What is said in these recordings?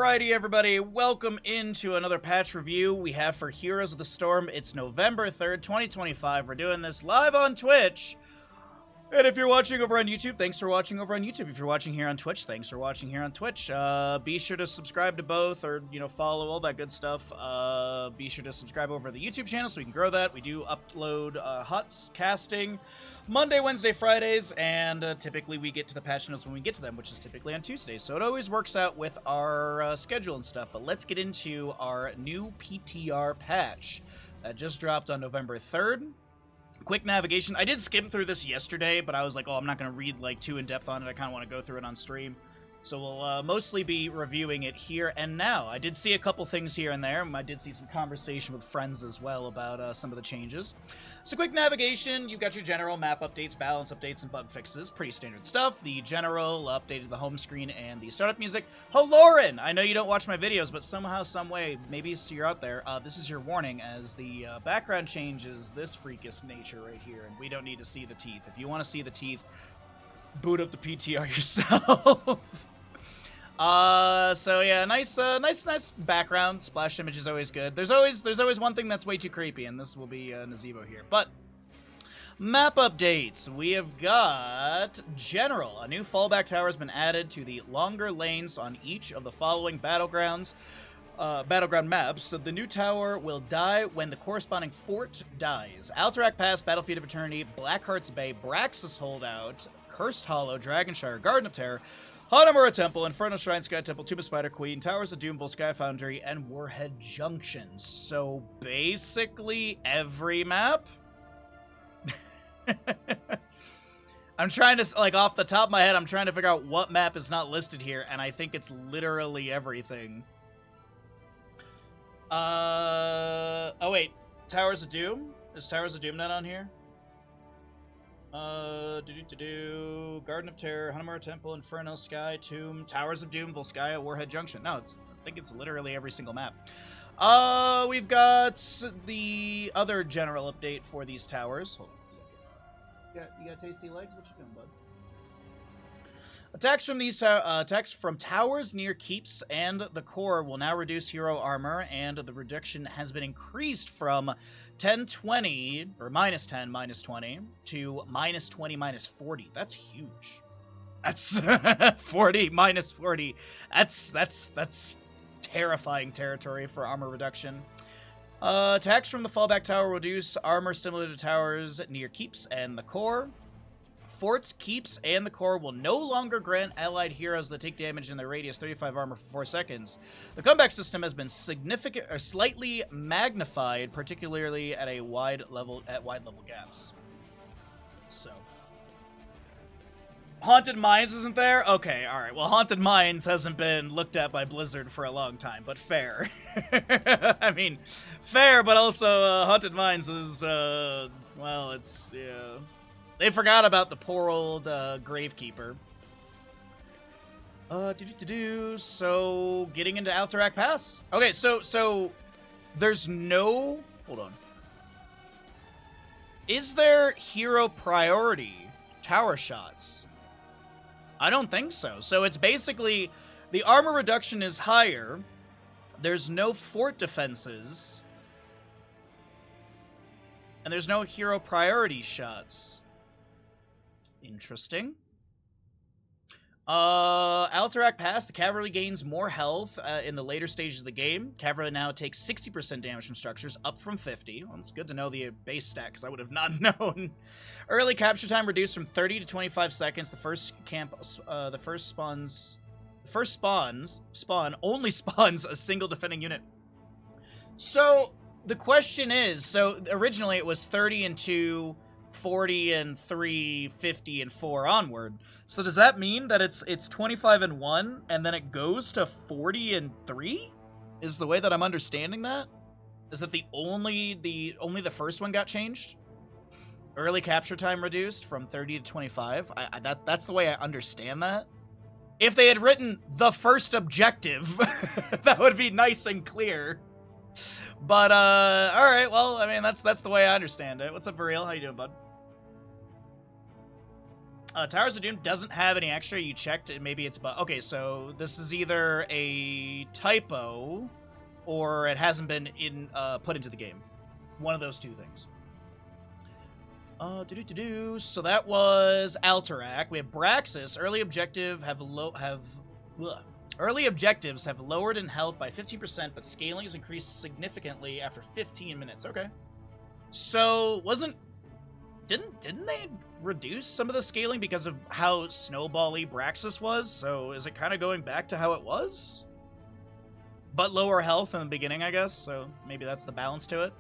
Alrighty, everybody, welcome into another patch review we have for Heroes of the Storm. It's November 3rd, 2025. We're doing this live on Twitch. And if you're watching over on YouTube, thanks for watching over on YouTube. If you're watching here on Twitch, thanks for watching here on Twitch. Be sure to subscribe to both, or, follow all that good stuff. Be sure to subscribe over the YouTube channel so we can grow that. We do upload HUTs, casting, Monday, Wednesday, Fridays, and typically we get to the patch notes when we get to them, which is typically on Tuesdays. So it always works out with our schedule and stuff. But let's get into our new PTR patch that just dropped on November 3rd. Quick navigation. I did skim through this yesterday, but I was like, oh, I'm not going to read too in-depth on it. I kind of want to go through it on stream. So we'll mostly be reviewing it here and now. I did see a couple things here and there. I did see some conversation with friends as well about some of the changes. So quick navigation, you've got your general map updates, balance updates, and bug fixes. Pretty standard stuff. The general updated the home screen and the startup music. Lauren! I know you don't watch my videos, but somehow, some way, maybe you're out there, this is your warning as the background changes this freakish nature right here, and we don't need to see the teeth. If you want to see the teeth, boot up the PTR yourself. So yeah, nice background. Splash image is always good. There's always one thing that's way too creepy, and this will be Nazebo here. But map updates. We have got general. A new fallback tower has been added to the longer lanes on each of the following battleground maps. So the new tower will die when the corresponding fort dies. Alterac Pass, Battlefield of Eternity, Blackheart's Bay, Braxis Holdout, Cursed Hollow, Dragonshire, Garden of Terror, Hanamura Temple, Inferno Shrine, Sky Temple, Tomb of Spider Queen, Towers of Doom, Sky Foundry, and Warhead Junction. So basically every map? I'm trying to, off the top of my head, I'm trying to figure out what map is not listed here, and I think it's literally everything. Oh wait, Towers of Doom? Is Towers of Doom not on here? Garden of Terror, Hanamura Temple, Inferno, Sky, Tomb, Towers of Doom, Volskaya, Warhead Junction. No, I think it's literally every single map. We've got the other general update for these towers. Hold on a second. You got tasty legs? What you doing, bud? Attacks from towers near keeps and the core will now reduce hero armor, and the reduction has been increased from 10-20, or -10, -20, to -20, -40. That's huge. That's 40, -40. That's terrifying territory for armor reduction. Attacks from the fallback tower will reduce armor similar to towers near keeps and the core. Forts, keeps, and the core will no longer grant allied heroes that take damage in their radius 35 armor for 4 seconds. The comeback system has been slightly magnified, particularly at wide level gaps. So, Haunted Mines isn't there? Okay, all right. Well, Haunted Mines hasn't been looked at by Blizzard for a long time, but fair. I mean, fair, but also Haunted Mines is well, it's yeah. They forgot about the poor old Gravekeeper. So, getting into Alterac Pass. Okay, so there's no... Hold on. Is there hero priority tower shots? I don't think so. So it's basically... The armor reduction is higher. There's no fort defenses. And there's no hero priority shots. Interesting. Alterac Pass, the cavalry gains more health in the later stages of the game. Cavalry now takes 60% damage from structures, up from 50. Well, it's good to know the base stat, because I would have not known. Early capture time reduced from 30 to 25 seconds. The first spawn only spawns a single defending unit. So, the question is, so originally it was 30 and 2... 40 and 3, 50 and 4 onward. So does that mean that it's 25 and 1 and then it goes to 40 and 3? Is the way that I'm understanding that? Is that only the first one got changed? Early capture time reduced from 30 to 25. That's the way I understand that. If they had written the first objective, that would be nice and clear. But all right, well, I mean that's the way I understand it. What's up, Variel? How you doing, bud? Towers of Doom doesn't have any extra. You checked it. Maybe it's... Okay, so this is either a typo or it hasn't been put into the game. One of those two things. So that was Alterac. We have Braxis. Early objectives have lowered in health by 15%, but scaling has increased significantly after 15 minutes. Okay. So didn't they reduce some of the scaling because of how snowball-y Braxis was? So is it kind of going back to how it was? But lower health in the beginning, I guess. So maybe that's the balance to it.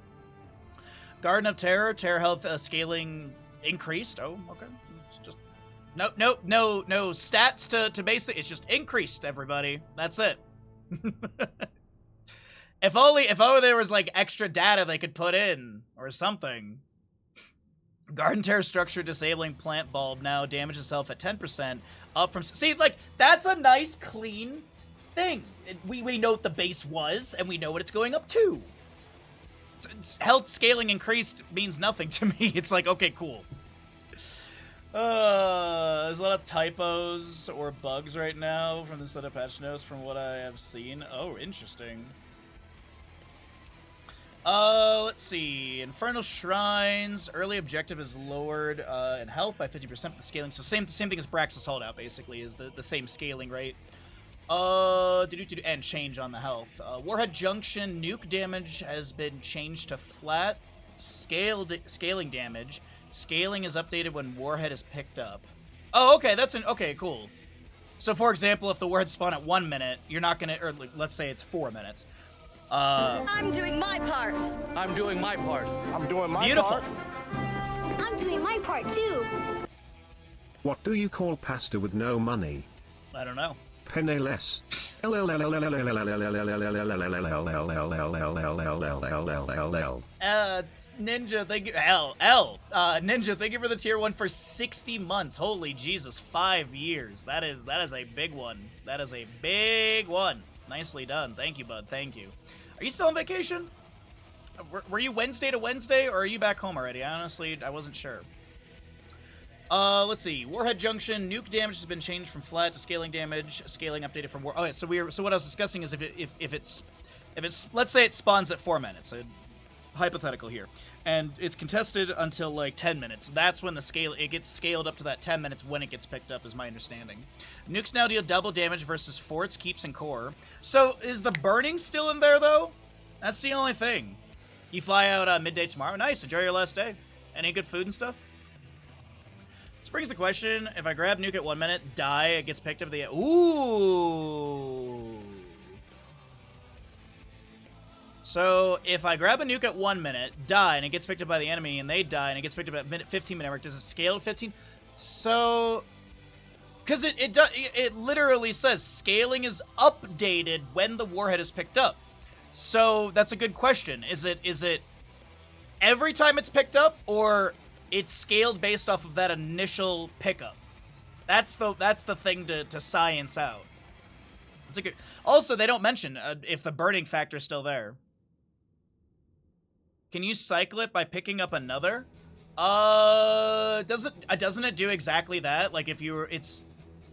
Garden of Terror, terror health scaling increased. Oh, okay. It's just no stats to base it. It's just increased, everybody. That's it. If only there was like extra data they could put in or something. Garden Terror structure disabling plant bulb now damages itself at 10%, up from... See, like, that's a nice, clean thing. We know what the base was, and we know what it's going up to. Health scaling increased means nothing to me. It's like, okay, cool. There's a lot of typos or bugs right now from the set of patch notes from what I have seen. Oh, interesting. Let's see. Infernal Shrines. Early objective is lowered in health by 50% with the scaling. So same thing as Braxis Holdout, basically, is the same scaling rate. And change on the health. Warhead Junction. Nuke damage has been changed to flat. Scaling damage. Scaling is updated when Warhead is picked up. Oh, okay. Okay, cool. So, for example, if the Warhead spawn at 1 minute, you're not gonna... Or, let's say it's 4 minutes. I'm doing my part. I'm doing my part. I'm doing my Beautiful. part. I'm doing my part too. What do you call pasta with no money? I don't know. Penniless. Ninja, thank you. Ninja, thank you for the tier 1 for 60 months. Holy Jesus, 5 years. That is a big one. That is a big one. Nicely done. Thank you, bud. Thank you. Are you still on vacation? Were you Wednesday to Wednesday, or are you back home already? Honestly, I wasn't sure. Let's see. Warhead Junction. Nuke damage has been changed from flat to scaling damage. Scaling updated from war. Okay, so what I was discussing is if it's let's say it spawns at 4 minutes. Hypothetical here, and it's contested until like 10 minutes. That's when it gets scaled up to that 10 minutes when it gets picked up, is my understanding. Nukes now deal double damage versus forts, keeps, and core. So is the burning still in there though? That's the only thing. You fly out midday tomorrow. Nice. Enjoy your last day. Any good food and stuff? This brings the question: if I grab nuke at 1 minute, die, it gets picked up. Ooh. So, if I grab a nuke at 1 minute, die, and it gets picked up by the enemy, and they die, and it gets picked up at 15-minute mark, does it scale to 15? So, because it literally says scaling is updated when the warhead is picked up. So, that's a good question. Is it every time it's picked up, or it's scaled based off of that initial pickup? That's the thing to science out. It's a good... Also, they don't mention if the burning factor is still there. Can you cycle it by picking up another? Doesn't it do exactly that? Like it's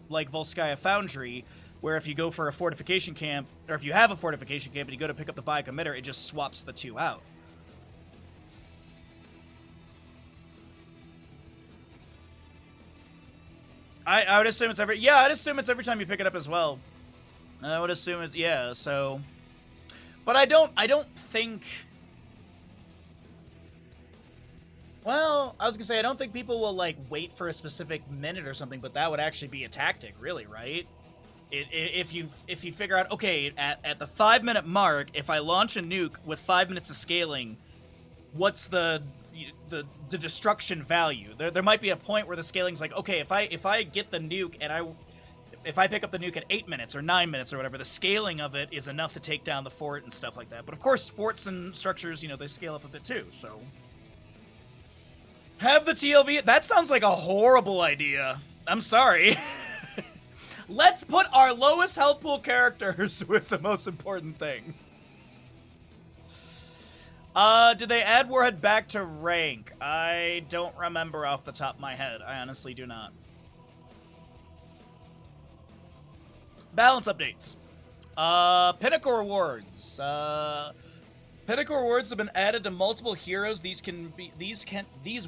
like Volskaya Foundry, where if you go for a fortification camp, or if you have a fortification camp and you go to pick up the buy committer, it just swaps the two out. I would assume it's I'd assume it's every time you pick it up as well. I would assume it's, yeah, so... But I don't think... Well, I was gonna say, I don't think people will, like, wait for a specific minute or something, but that would actually be a tactic, really, right? If you figure out, okay, at the 5-minute mark, if I launch a nuke with 5 minutes of scaling, what's the destruction value? There might be a point where the scaling's like, okay, if I get the nuke and if I pick up the nuke at 8 minutes or 9 minutes or whatever, the scaling of it is enough to take down the fort and stuff like that. But of course, forts and structures, they scale up a bit too, so... Have the TLV... That sounds like a horrible idea. I'm sorry. Let's put our lowest health pool characters with the most important thing. Did they add Warhead back to rank? I don't remember off the top of my head. I honestly do not. Balance updates. Pinnacle rewards. Pinnacle rewards have been added to multiple heroes. These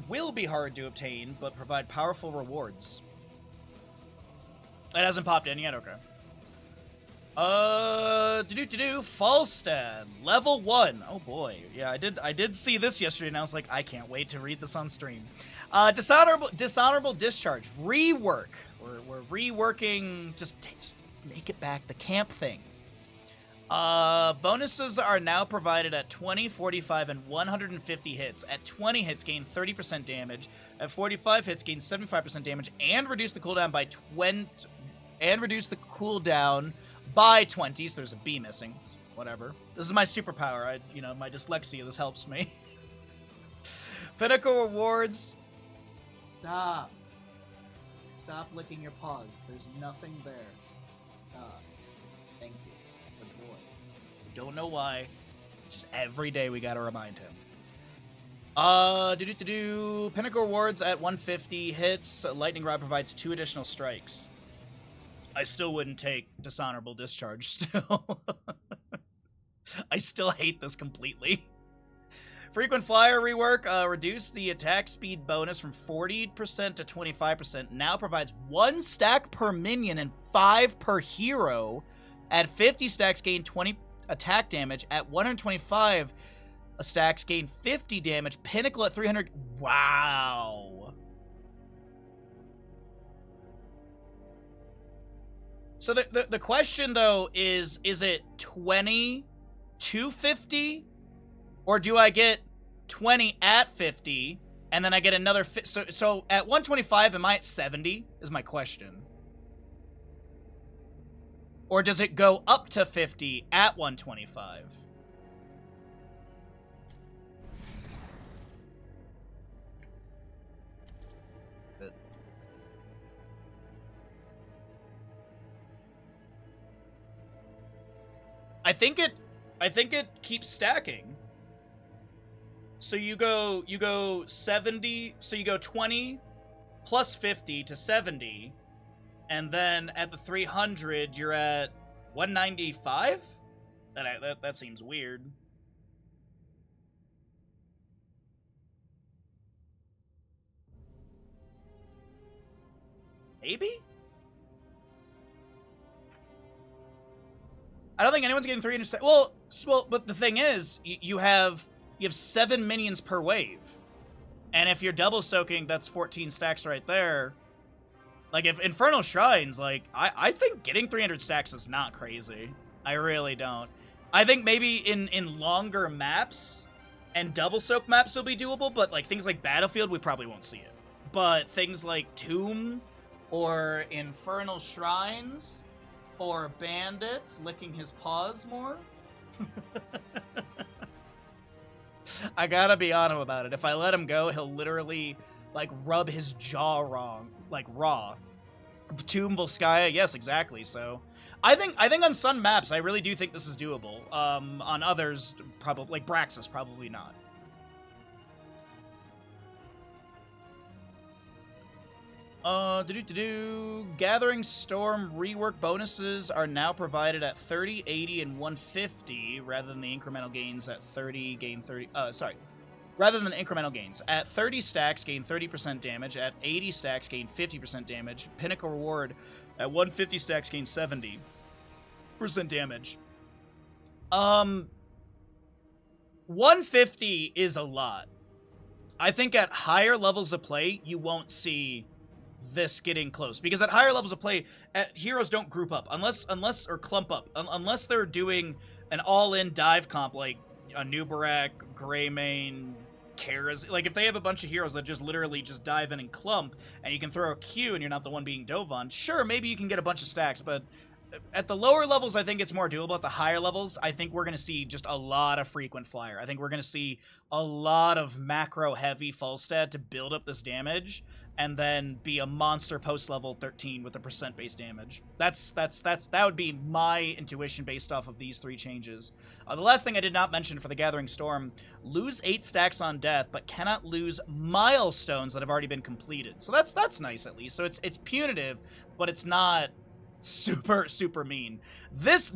will be hard to obtain, but provide powerful rewards. It hasn't popped in yet. Okay. Falstad, level 1. Oh boy, yeah, I did see this yesterday, and I was like, I can't wait to read this on stream. Dishonorable discharge, rework. We're reworking. Just make it back the camp thing. Bonuses are now provided at 20, 45, and 150 hits. At 20 hits, gain 30% damage. At 45 hits, gain 75% damage, and reduce the cooldown by 20. And reduce the cooldown by 20. So there's a B missing. Whatever. This is my superpower. My dyslexia. This helps me. Pinnacle rewards. Stop. Stop licking your paws. There's nothing there. Thank you. Good boy. I don't know why. Just every day we gotta remind him. Pinnacle rewards at 150 hits. Lightning Rod provides 2 additional strikes. I still wouldn't take dishonorable discharge still. I still hate this completely. Frequent flyer rework, reduce the attack speed bonus from 40% to 25%. Now provides 1 stack per minion and 5 per hero. At 50 stacks, gain 20 attack damage. At 125 stacks, gain 50 damage. Pinnacle at 300. Wow. So the question, though, is it 20 to 50? Or do I get 20 at 50, and then I get another... So at 125, am I at 70, is my question. Or does it go up to 50 at 125? I think it keeps stacking. So you go 70, so you go 20 plus 50 to 70, and then at the 300 you're at 195? That seems weird. Maybe? I don't think anyone's getting 300 stacks. Well, but the thing is, you have 7 minions per wave. And if you're double soaking, that's 14 stacks right there. Like, if Infernal Shrines, like, I think getting 300 stacks is not crazy. I really don't. I think maybe in longer maps and double soak maps will be doable, but like things like Battlefield, we probably won't see it. But things like Tomb or Infernal Shrines... or Bandits licking his paws more. I gotta be on him about it. If I let him go, he'll literally, like, rub his jaw wrong. Like, raw. Tomb Volskaya, yes, exactly, so... I think on some maps, I really do think this is doable. On others, probably, like Braxis, probably not. Gathering Storm rework bonuses are now provided at 30, 80, and 150, rather than the incremental gains at 30, gain 30, rather than incremental gains. At 30 stacks, gain 30% damage. At 80 stacks, gain 50% damage. Pinnacle reward at 150 stacks, gain 70% damage. 150 is a lot. I think at higher levels of play, you won't see this getting close, because at higher levels of play, heroes don't group up unless or clump up unless they're doing an all-in dive comp like a Nubarak, Greymane, Kara's. Like, if they have a bunch of heroes that just literally just dive in and clump, and you can throw a Q and you're not the one being dove on, sure, maybe you can get a bunch of stacks, but at the lower levels, I think it's more doable. At the higher levels, I think we're going to see just a lot of frequent flyer. I think we're going to see a lot of macro-heavy Falstad to build up this damage, and then be a monster post-level 13 with the percent-based damage. That would be my intuition based off of these 3 changes. The last thing I did not mention for the Gathering Storm, lose 8 stacks on death, but cannot lose milestones that have already been completed. So that's nice, at least. So it's punitive, but it's not super mean. This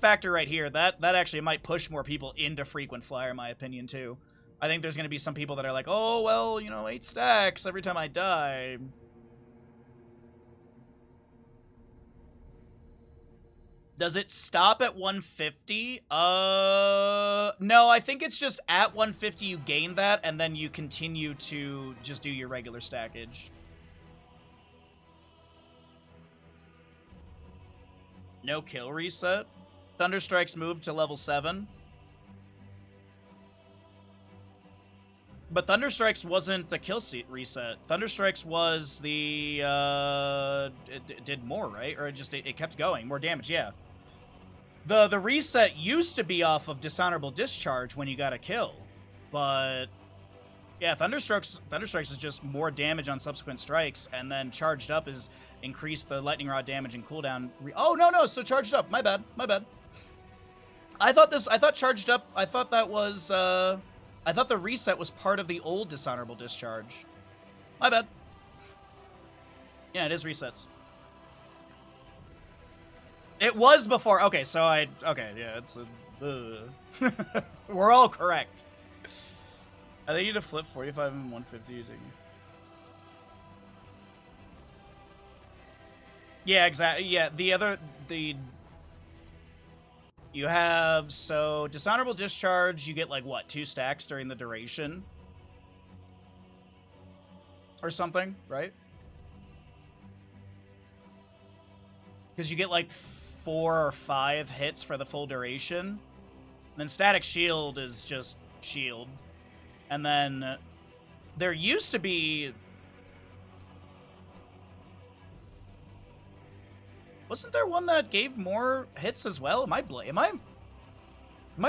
factor right here, that actually might push more people into frequent flyer, in my opinion, too. I think there's going to be some people that are like, oh, well, you know, 8 stacks every time I die. Does it stop at 150? No, I think it's just at 150 you gain that, and then you continue to just do your regular stackage. No kill reset. Thunderstrike's moved to level 7. But Thunderstrike's wasn't the kill seat reset. Thunderstrike's was the, it did more, right? Or it kept going. More damage, yeah. The reset used to be off of Dishonorable Discharge when you got a kill. But, yeah, Thunderstrikes is just more damage on subsequent strikes, and then Charged Up is increase the Lightning Rod damage and cooldown. Oh, no, so Charged Up. My bad. I thought Charged Up, I thought that was, I thought the reset was part of the old Dishonorable Discharge. My bad. Yeah, it is resets. It was before. Okay, so okay, yeah, it's a... We're all correct. I think you need to flip 45 and 150 using... Yeah, exactly. Yeah, you have, so, Dishonorable Discharge, you get, like, what, 2 stacks during the duration? Or something, right? Because you get, like, 4 or 5 hits for the full duration. And then Static Shield is just shield. And then there used to be... Wasn't there one that gave more hits as well? Am I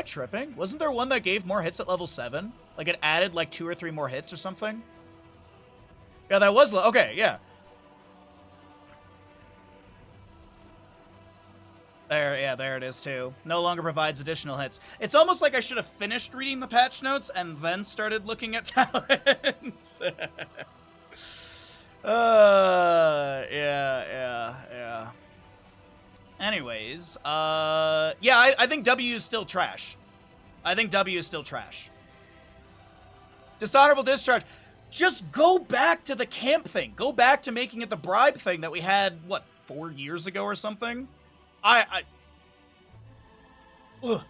tripping? Wasn't there one that gave more hits at level 7? Like it added like 2 or 3 more hits or something? Yeah, that was... Okay, yeah. There it is too. No longer provides additional hits. It's almost like I should have finished reading the patch notes and then started looking at talents. Yeah. Anyways, yeah, I think W is still trash. Dishonorable Discharge. Just go back to the camp thing. Go back to making it the bribe thing that we had, what, 4 years ago or something? Ugh. Alright,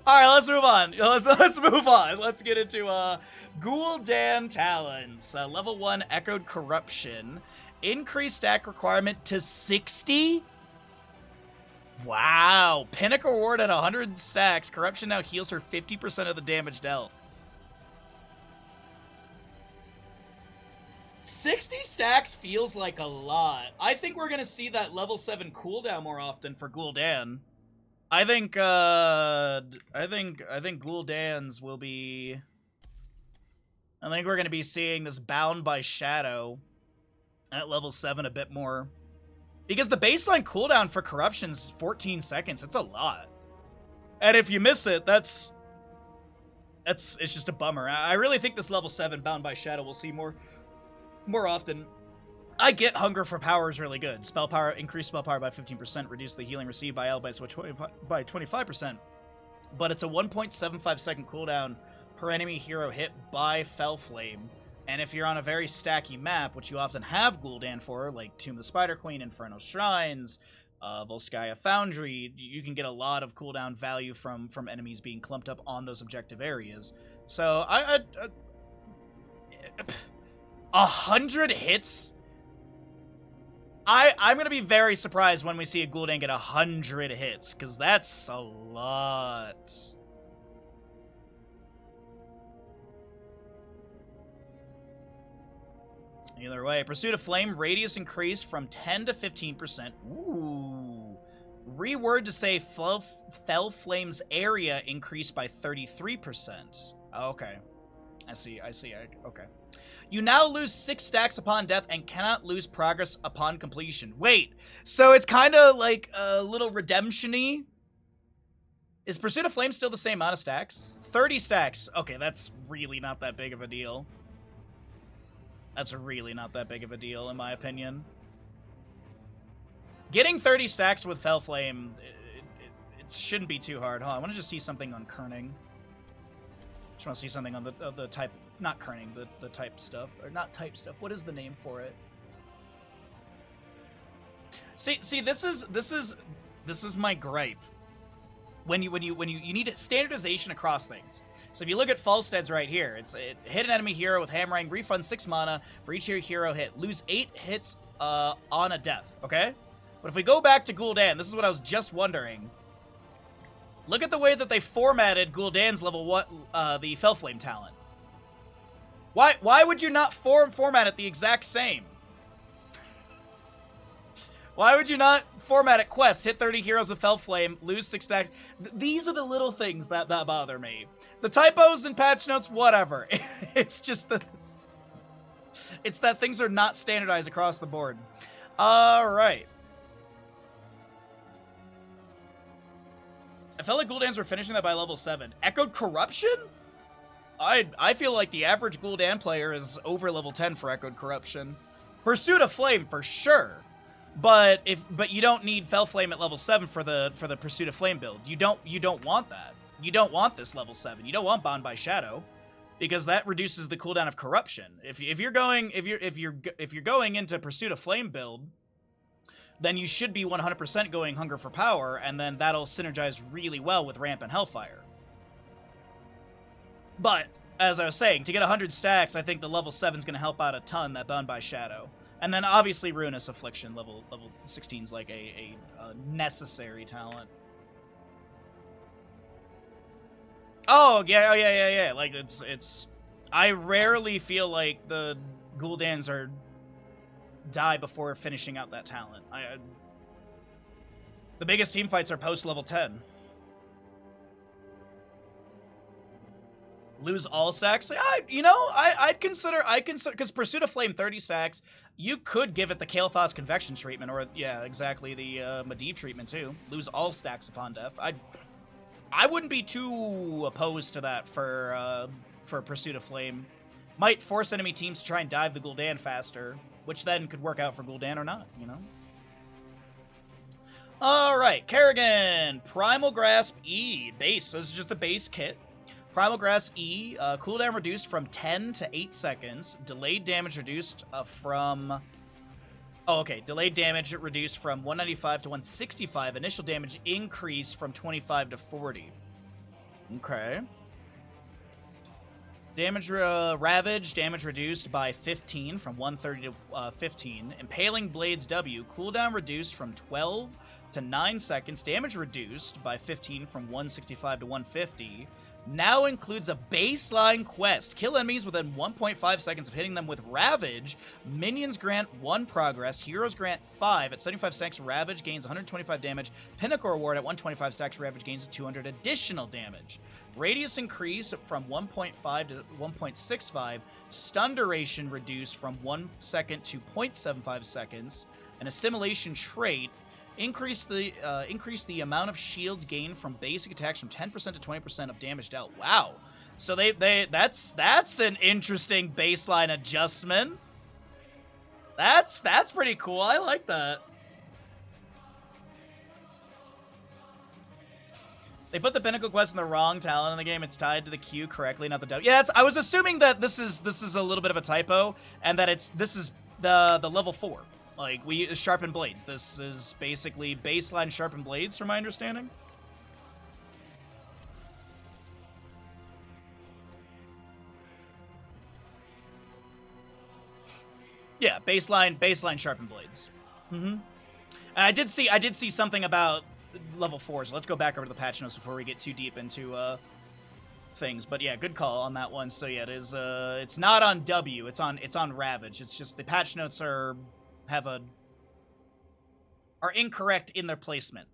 let's move on. Let's move on. Let's get into Gul'dan Talents. Level 1 Echoed Corruption. Increased stack requirement to 60? Wow. Pinnacle reward at 100 stacks. Corruption now heals her 50% of the damage dealt. 60 stacks feels like a lot. I think we're gonna see that level 7 cooldown more often for Gul'dan. I think Gul'dan's will be... I think we're gonna be seeing this Bound by Shadow at level 7 a bit more. Because the baseline cooldown for Corruption's 14 seconds. It's a lot. And if you miss it, it's just a bummer. I really think this level 7 Bound by Shadow will see more often. I get Hunger for Power is really good. Spell power, increase spell power by 15%, reduce the healing received by allies by 25%. But it's a 1.75 second cooldown per enemy hero hit by Fell Flame. And if you're on a very stacky map, which you often have Gul'dan for, like Tomb of the Spider Queen, Inferno Shrines, Volskaya Foundry, you can get a lot of cooldown value from enemies being clumped up on those objective areas. So 100 hits? I'm gonna be very surprised when we see a Gul'dan get 100 hits, because that's a lot. Either way, Pursuit of Flame, radius increased from 10 to 15%. Ooh. Reword to say Fell Flame's area increased by 33%. Okay. I see. Okay. You now lose 6 stacks upon death and cannot lose progress upon completion. Wait, so it's kind of like a little redemption-y? Is Pursuit of Flame still the same amount of stacks? 30 stacks. Okay, that's really not that big of a deal. That's really not that big of a deal, in my opinion. Getting 30 stacks with Fell Flame, it shouldn't be too hard. Hold on, I want to just see something on kerning. Just want to see something on the type, not kerning, the type stuff, or not type stuff. What is the name for it? See, this is my gripe. When you need standardization across things. So if you look at Falstead's right here, hit an enemy hero with hammering, refund 6 mana for each hero hit, lose 8 hits on a death. Okay, but if we go back to Gul'dan, this is what I was just wondering. Look at the way that they formatted Gul'dan's level 1, the Fellflame talent. Why would you not format it the exact same? Why would you not format it quest, hit 30 heroes with Fellflame, lose 6 stacks? These are the little things that bother me. The typos and patch notes, whatever. It's just it's that things are not standardized across the board. Alright. I felt like Gul'dans were finishing that by level 7. Echoed Corruption? I feel like the average Gul'dan player is over level 10 for Echoed Corruption. Pursuit of Flame, for sure. But you don't need Fellflame at level 7 for the Pursuit of Flame build. You don't want that. You don't want this level 7. You don't want Bound by Shadow, because that reduces the cooldown of Corruption. If you're going into Pursuit of Flame build, then you should be 100% going Hunger for Power, and then that'll synergize really well with Ramp and Hellfire. But as I was saying, to get 100 stacks, I think the level 7 is going to help out a ton. That Bound by Shadow. And then obviously Ruinous Affliction, level 16 is like a necessary talent. Oh yeah. Like it's. I rarely feel like the Gul'dans die before finishing out that talent. The biggest team fights are post level 10. Lose all stacks? I'd consider because Pursuit of Flame 30 stacks. You could give it the Kael'thas Convection treatment, or yeah, exactly the Medivh treatment too. Lose all stacks upon death. I wouldn't be too opposed to that for Pursuit of Flame. Might force enemy teams to try and dive the Gul'dan faster, which then could work out for Gul'dan or not, you know? Alright, Kerrigan! Primal Grasp E. Base. So this is just the base kit. Primal Grasp E. Cooldown reduced from 10 to 8 seconds. Delayed damage reduced from... Oh, okay. Delayed damage reduced from 195 to 165. Initial damage increased from 25 to 40. Okay. Damage Ravage, damage reduced by 15 from 130 to 15. Impaling Blades W, cooldown reduced from 12 to 9 seconds. Damage reduced by 15 from 165 to 150. Now includes a baseline quest. Kill enemies within 1.5 seconds of hitting them with Ravage. Minions grant 1 progress. Heroes grant 5. At 75 stacks, Ravage gains 125 damage. Pinnacle reward at 125 stacks, Ravage gains 200 additional damage. Radius increase from 1.5 to 1.65. Stun duration reduced from 1 second to 0.75 seconds. An assimilation trait. Increase the amount of shields gained from basic attacks from 10% to 20% of damage dealt. Wow. So that's an interesting baseline adjustment. That's pretty cool. I like that. They put the Pinnacle quest in the wrong talent in the game. It's tied to the Q correctly, not the W. Yeah, I was assuming that this is a little bit of a typo, and that this is the level 4. Like, we use Sharpened Blades. This is basically baseline Sharpened Blades, from my understanding. Yeah, baseline Sharpened Blades. And I did see something about level 4, so let's go back over to the patch notes before we get too deep into things. But yeah, good call on that one. So yeah, it is it's not on W, it's on Ravage. It's just the patch notes are incorrect in their placement.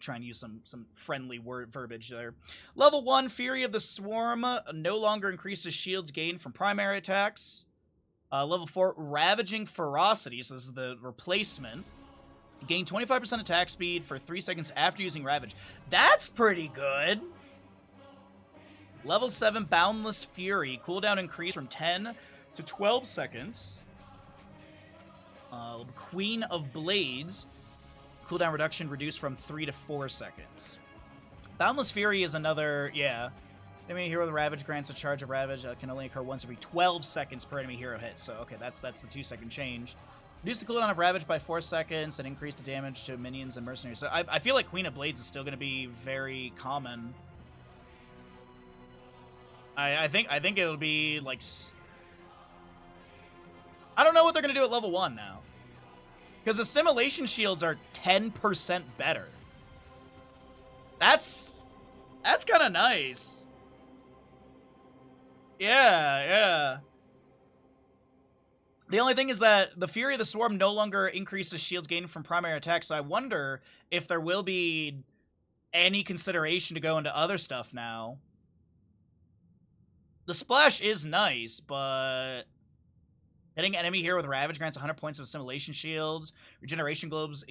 Try and use some friendly verbiage there. Level 1, Fury of the Swarm no longer increases shields gained from primary attacks. Level 4, Ravaging Ferocity, so this is the replacement. Gain 25% attack speed for 3 seconds after using Ravage. That's pretty good! Level 7, Boundless Fury. Cooldown increase from 10 to 12 seconds. Queen of Blades. Cooldown reduction reduced from 3 to 4 seconds. Boundless Fury is another, yeah. Enemy hero with Ravage grants a charge of Ravage can only occur once every 12 seconds per enemy hero hit. So, okay, that's the 2-second change. Reduce the cooldown of Ravage by 4 seconds and increase the damage to minions and mercenaries. So I feel like Queen of Blades is still going to be very common. I think it'll be like... I don't know what they're going to do at level 1 now. Because assimilation shields are 10% better. That's kind of nice. Yeah. The only thing is that the Fury of the Swarm no longer increases shields gained from primary attacks, so I wonder if there will be any consideration to go into other stuff now. The splash is nice, but hitting enemy here with Ravage grants 100 points of assimilation shields. Regeneration globes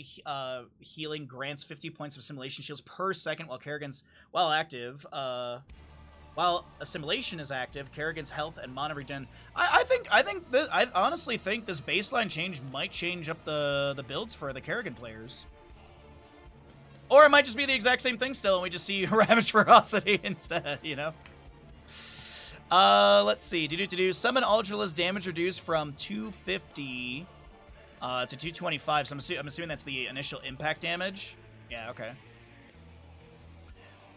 healing grants 50 points of assimilation shields per second while Kerrigan's active. While assimilation is active, Kerrigan's health and mana regen. I honestly think this baseline change might change up the builds for the Kerrigan players. Or it might just be the exact same thing still, and we just see Ravage Ferocity instead, you know? Let's see. Summon Ultralisk damage reduced from 250 to 225. So I'm assuming that's the initial impact damage. Yeah, okay.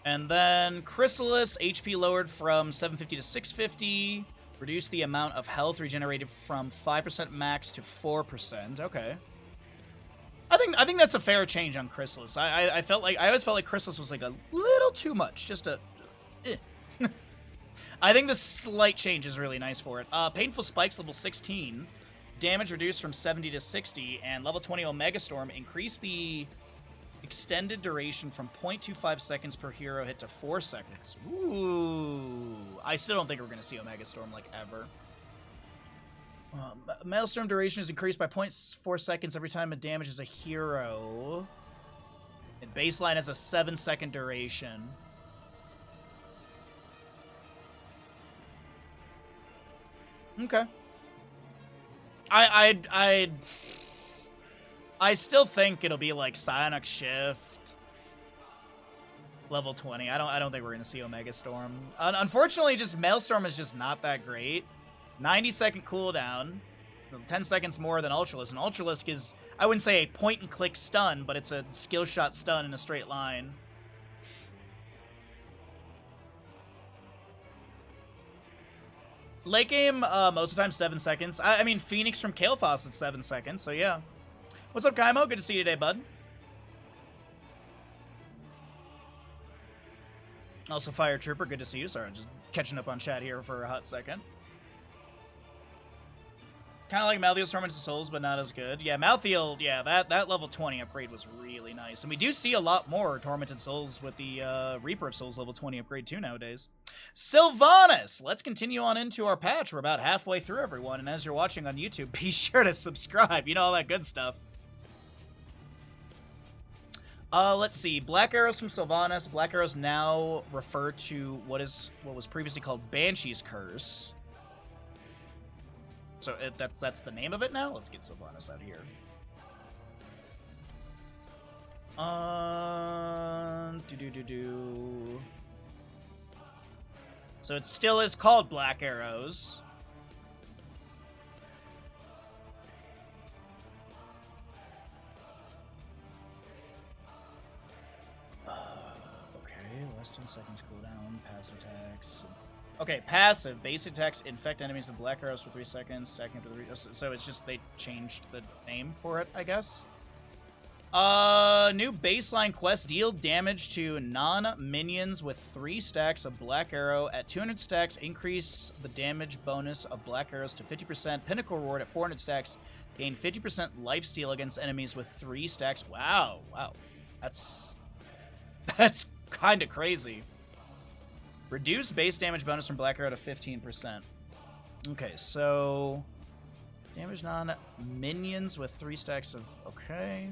And then Chrysalis, HP lowered from 750 to 650. Reduce the amount of health regenerated from 5% max to 4%. Okay. I think that's a fair change on Chrysalis. I always felt like Chrysalis was like a little too much. Just a... I think the slight change is really nice for it. Painful Spikes, level 16. Damage reduced from 70 to 60. And level 20 Omega Storm increased the extended duration from 0.25 seconds per hero hit to 4 seconds. Ooh. I still don't think we're going to see Omega Storm, like, ever. Maelstrom duration is increased by 0.4 seconds every time it damages a hero. And baseline has a 7-second duration. Okay. I still think it'll be like Psionic Shift, level 20. I don't think we're gonna see Omega Storm. Unfortunately, just Maelstrom is just not that great. 90-second cooldown, 10 seconds more than Ultralisk. And Ultralisk is, I wouldn't say a point-and-click stun, but it's a skill shot stun in a straight line. Late game, most of the time, 7 seconds. I mean, Phoenix from Kael'thas is 7 seconds, so yeah. What's up, Kaimo? Good to see you today, bud. Also, Fire Trooper, good to see you. Sorry, I'm just catching up on chat here for a hot second. Kind of like Malthiel's Torment of Souls, but not as good. Yeah, Malthiel, yeah, that level 20 upgrade was really nice. And we do see a lot more Tormented Souls with the Reaper of Souls level 20 upgrade too nowadays. Sylvanas! Let's continue on into our patch. We're about halfway through, everyone. And as you're watching on YouTube, be sure to subscribe. You know, all that good stuff. Let's see. Black Arrows from Sylvanas. Black Arrows now refer to what was previously called Banshee's Curse. So that's the name of it now? Let's get Sylvanas out here. So it still is called Black Arrows. Okay, less 10 seconds cooldown, passive attacks. Okay, passive. Basic attacks infect enemies with black arrows for 3 seconds. Stacking up to 3. So it's just they changed the name for it, I guess. New baseline quest. Deal damage to non-minions with 3 stacks of black arrow. At 200 stacks, increase the damage bonus of black arrows to 50%. Pinnacle reward at 400 stacks. Gain 50% lifesteal against enemies with 3 stacks. Wow. That's kind of crazy. Reduce base damage bonus from Black Arrow to 15%. Okay, so damage non-minions with 3 stacks of okay.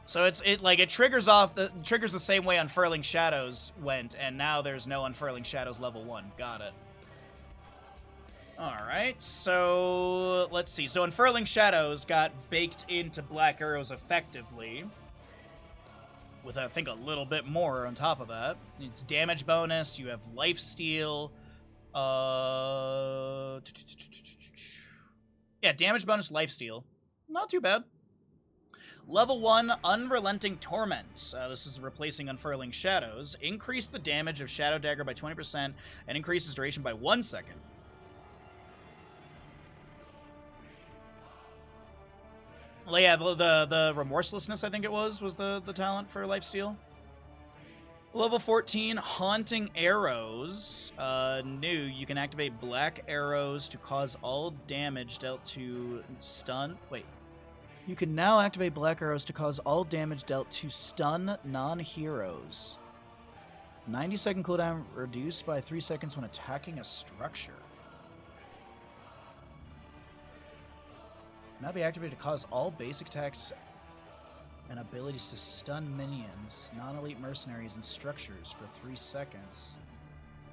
So it triggers the same way Unfurling Shadows went, and now there's no Unfurling Shadows level 1. Got it. Alright, so let's see. So Unfurling Shadows got baked into Black Arrows effectively. With, I think, a little bit more on top of that. It's damage bonus, you have lifesteal. Yeah, damage bonus, lifesteal. Not too bad. Level 1, Unrelenting Torment. This is replacing Unfurling Shadows. Increase the damage of Shadow Dagger by 20% and increases duration by 1 second. Well, yeah, the Remorselessness, I think it was the talent for lifesteal. Level 14, Haunting Arrows. New, you can activate Black Arrows to cause all damage dealt to stun. Wait. You can now activate Black Arrows to cause all damage dealt to stun non-heroes. 90-second cooldown reduced by 3 seconds when attacking a structure. Now be activated to cause all basic attacks and abilities to stun minions, non-elite mercenaries, and structures for 3 seconds.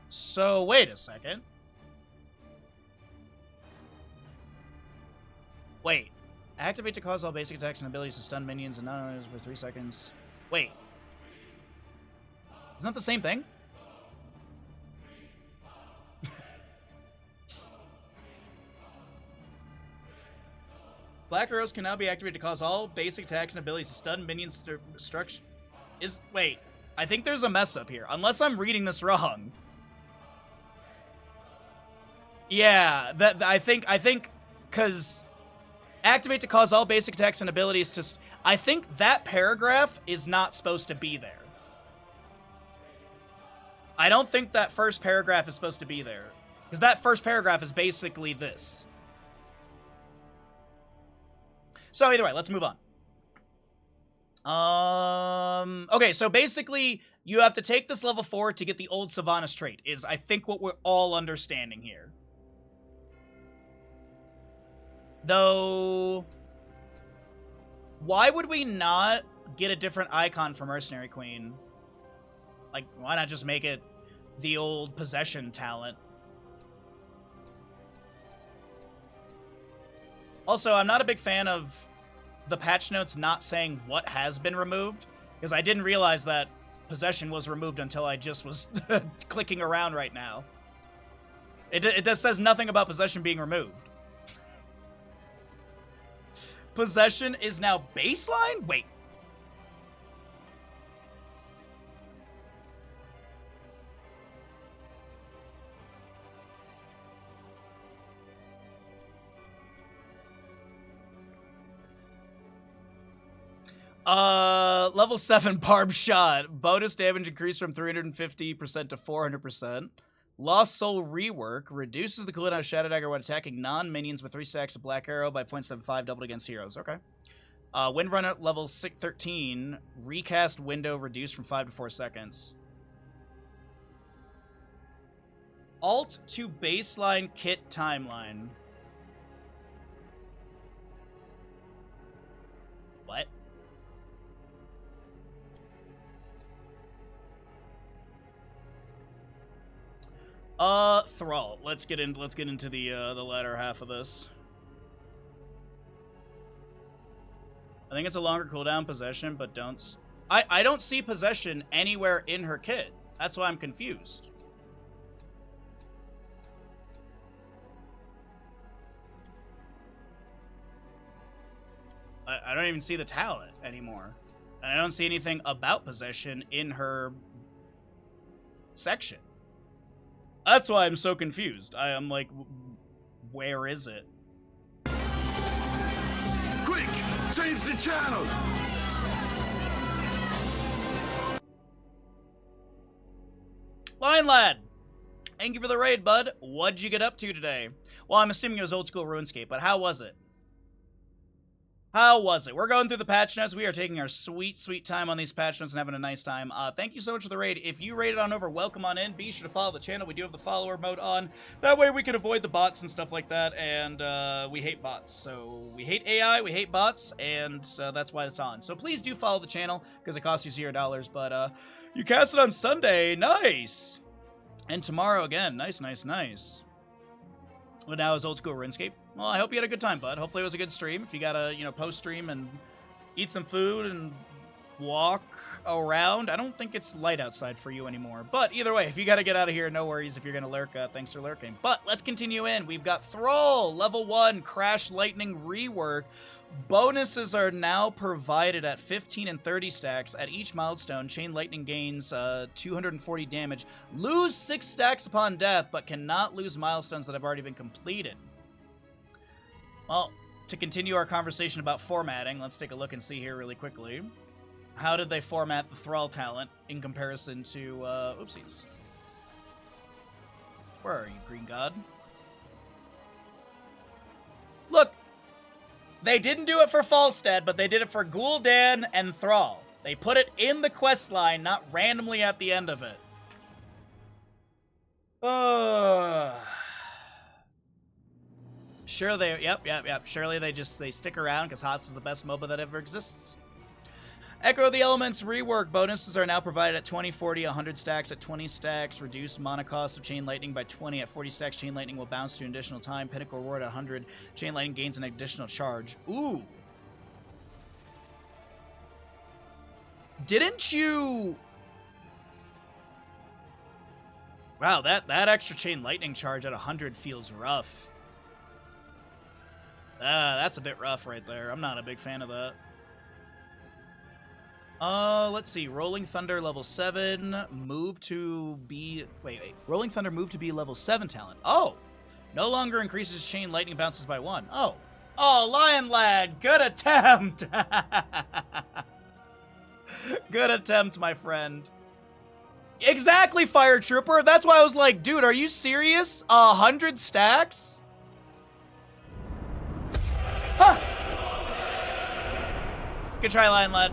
So, wait a second. Wait. Activate to cause all basic attacks and abilities to stun minions and non-enemies for 3 seconds. Wait. Isn't that the same thing? Black Arrows can now be activated to cause all basic attacks and abilities to stun minions structure. Wait, I think there's a mess up here. Unless I'm reading this wrong. Yeah, I think, because activate to cause all basic attacks and abilities to... I think that paragraph is not supposed to be there. I don't think that first paragraph is supposed to be there. Because that first paragraph is basically this. So either way, let's move on. Okay, so basically, you have to take this level 4 to get the old Sylvanas trait, is I think what we're all understanding here. Though, why would we not get a different icon for Mercenary Queen? Like, why not just make it the old Possession talent? Also, I'm not a big fan of the patch notes not saying what has been removed, because I didn't realize that Possession was removed until I just was clicking around right now. It just says nothing about Possession being removed. Possession is now baseline? Wait. Level 7 Barb Shot. Bonus damage increased from 350% to 400%. Lost Soul Rework. Reduces the cooldown of Shadow Dagger when attacking non-minions with 3 stacks of Black Arrow by 0.75, doubled against heroes. Okay. Windrunner level 13. Recast window reduced from 5 to 4 seconds. Alt to baseline kit timeline. What? Thrall. Let's get into the latter half of this. I think it's a longer cooldown Possession, but I don't see Possession anywhere in her kit. That's why I'm confused. I don't even see the talent anymore. And I don't see anything about Possession in her section. That's why I'm so confused. I am like, where is it? Quick! Change the channel! Lion Lad! Thank you for the raid, bud. What'd you get up to today? Well, I'm assuming it was old school RuneScape, but how was it? How was it? We're going through the patch notes. We are taking our sweet, sweet time on these patch notes and having a nice time. Thank you so much for the raid. If you raided on over, welcome on in. Be sure to follow the channel. We do have the follower mode on. That way we can avoid the bots and stuff like that. And we hate bots. So we hate AI, we hate bots, and that's why it's on. So please do follow the channel because it costs you $0. But you cast it on Sunday. Nice. And tomorrow again. Nice, nice, nice. But now is old school RuneScape. Well, I hope you had a good time, bud. Hopefully it was a good stream. If you gotta, post-stream and eat some food and walk around, I don't think it's light outside for you anymore. But either way, if you gotta get out of here, no worries if you're gonna lurk. Thanks for lurking. But let's continue in. We've got Thrall, level 1, Crash Lightning rework. Bonuses are now provided at 15 and 30 stacks at each milestone. Chain Lightning gains 240 damage. Lose 6 stacks upon death, but cannot lose milestones that have already been completed. Well, to continue our conversation about formatting, let's take a look and see here really quickly. How did they format the Thrall talent in comparison to, oopsies. Where are you, Green God? Look! They didn't do it for Falstad, but they did it for Gul'dan and Thrall. They put it in the quest line, not randomly at the end of it. Sure yep. Surely they stick around because HOTS is the best MOBA that ever exists. Echo of the Elements rework. Bonuses are now provided at 20, 40, 100 stacks at 20 stacks. Reduce mana cost of Chain Lightning by 20 at 40 stacks. Chain Lightning will bounce to an additional time. Pinnacle Reward at 100. Chain Lightning gains an additional charge. Ooh. Didn't you... Wow, that extra Chain Lightning charge at 100 feels rough. That's a bit rough right there. I'm not a big fan of that. Let's see. Rolling Thunder level 7. Move to be... Wait. Rolling Thunder move to be level 7 talent. Oh! No longer increases Chain Lightning bounces by 1. Oh. Oh, Lion Lad! Good attempt! Good attempt, my friend. Exactly, Fire Trooper! That's why I was like, dude, are you serious? 100 stacks? Huh! Good try, Lion Lad.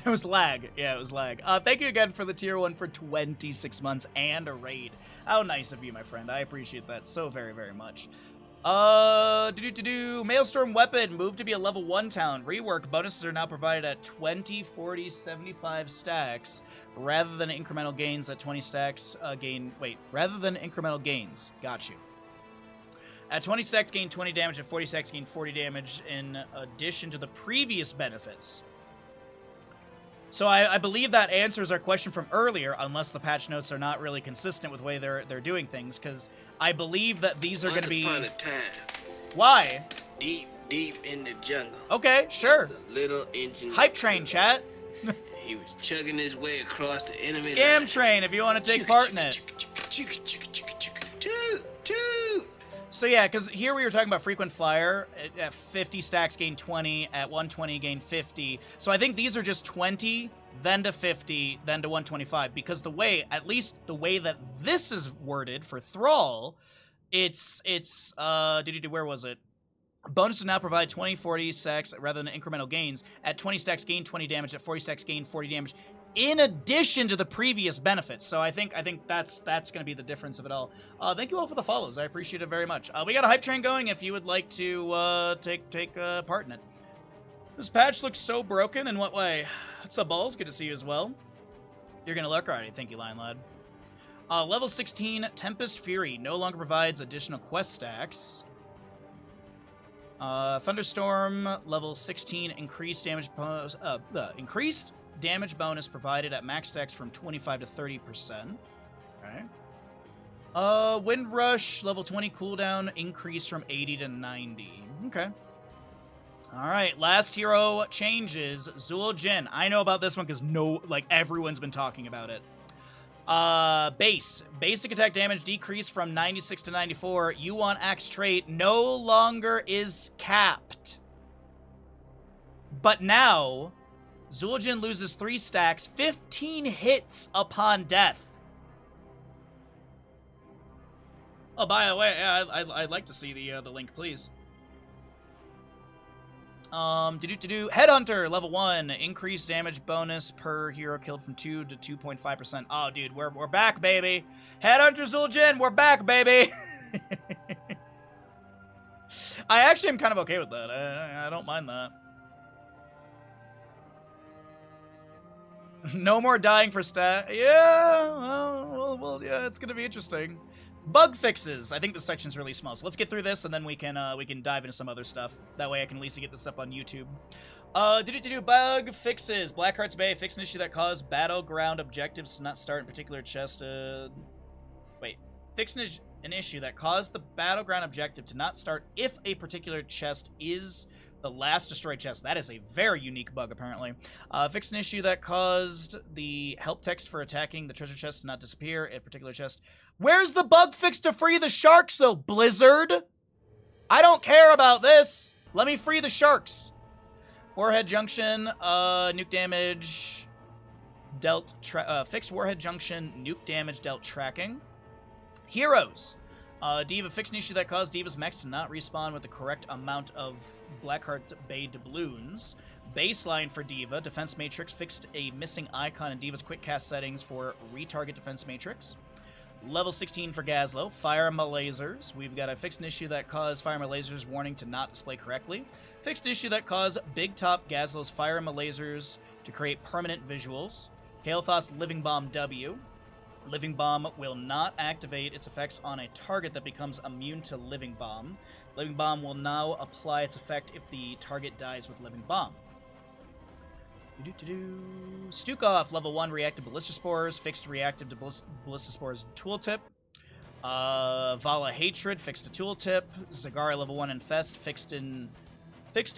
It was lag. Yeah, it was lag. Thank you again for the tier 1 for 26 months and a raid. How nice of you, my friend. I appreciate that so very, very much. Maelstrom Weapon. Move to be a level 1 talent. Rework. Bonuses are now provided at 20, 40, 75 stacks rather than incremental gains at 20 stacks. Rather than incremental gains. Got you. At 20 stacks, gain 20 damage. At 40 stacks, gain 40 damage in addition to the previous benefits. So I believe that answers our question from earlier, unless the patch notes are not really consistent with the way they're doing things, because I believe that these are going to be... Once upon a time. Why? Deep in the jungle. Okay, sure. A little engine. Hype train, chat. He was chugging his way across the enemy Scam line. train, if you want to take part in it. So yeah, because here we were talking about frequent flyer. At 50 stacks, gain 20. At 120, gain 50. So I think these are just 20, then to 50, then to 125. Because the way, at least the way that this is worded for Thrall, it's where was it? Bonus to now provide 20, 40 stacks rather than incremental gains. At 20 stacks, gain 20 damage. At 40 stacks, gain 40 damage. In addition to the previous benefits. So I think that's going to be the difference of it all. Thank you all for the follows. I appreciate it very much. We got a hype train going if you would like to take part in it. This patch looks so broken. In what way? What's up, Balls? Good to see you as well. You're going to look alright. Thank you, Lion Lad. Level 16, Tempest Fury. No longer provides additional quest stacks. Thunderstorm, level 16, increased damage bonus provided at max stacks from 25 to 30%. Okay. Wind Rush, level 20 cooldown, increase from 80 to 90. Okay. Alright, last hero changes. Zul Jin. I know about this one because everyone's been talking about it. Basic attack damage decreased from 96 to 94. Yuan Axe trait no longer is capped. But now, Zul'jin loses 3 stacks, 15 hits upon death. Oh, by the way, yeah, I'd like to see the link, please. Headhunter, level 1. Increased damage bonus per hero killed from 2 to 2.5%. Oh, dude, we're back, baby. Headhunter Zul'jin, we're back, baby. I actually am kind of okay with that. I don't mind that. No more dying for stat. Yeah, well, yeah, it's gonna be interesting. Bug fixes. I think this section's really small, so let's get through this and then we can dive into some other stuff. That way I can at least get this up on YouTube. Bug fixes. Blackheart's Bay fixed an issue that caused battleground objectives to not start in particular chest. Fixed an issue that caused the battleground objective to not start if a particular chest is the last destroyed chest. That is a very unique bug, apparently. Fixed an issue that caused the help text for attacking the treasure chest to not disappear in a particular chest. Where's the bug fix to free the sharks, though, Blizzard? I don't care about this. Let me free the sharks. Warhead Junction, nuke damage dealt... fixed Warhead Junction, nuke damage dealt tracking. Heroes. Diva fixed an issue that caused Diva's mechs to not respawn with the correct amount of Blackheart Bay doubloons. Baseline for Diva. Defense Matrix fixed a missing icon in Diva's quick cast settings for retarget Defense Matrix. Level 16 for Gazlo. Fire Emma lasers. We've got a fixed issue that caused Fire Emma lasers warning to not display correctly. Fixed issue that caused Big Top Gazlo's Fire Emma lasers to create permanent visuals. Kael'thas Living Bomb W. Living Bomb will not activate its effects on a target that becomes immune to Living Bomb. Living Bomb will now apply its effect if the target dies with Living Bomb. Stukov, level 1 reactive Ballista Spores, fixed reactive to Ballista Spores tooltip. Vala Hatred, fixed a tooltip. Zagara, level 1 Infest, fixed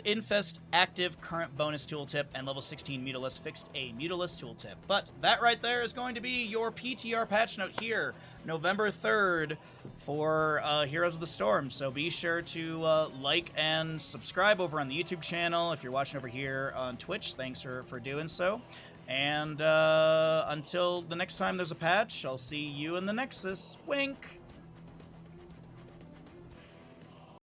Infest active current bonus tooltip, and level 16 Mutalisk fixed a Mutalisk tooltip. But that right there is going to be your PTR patch note here, November 3rd, for Heroes of the Storm. So be sure to like and subscribe over on the YouTube channel. If you're watching over here on Twitch, thanks for doing so. And until the next time there's a patch, I'll see you in the Nexus. Wink!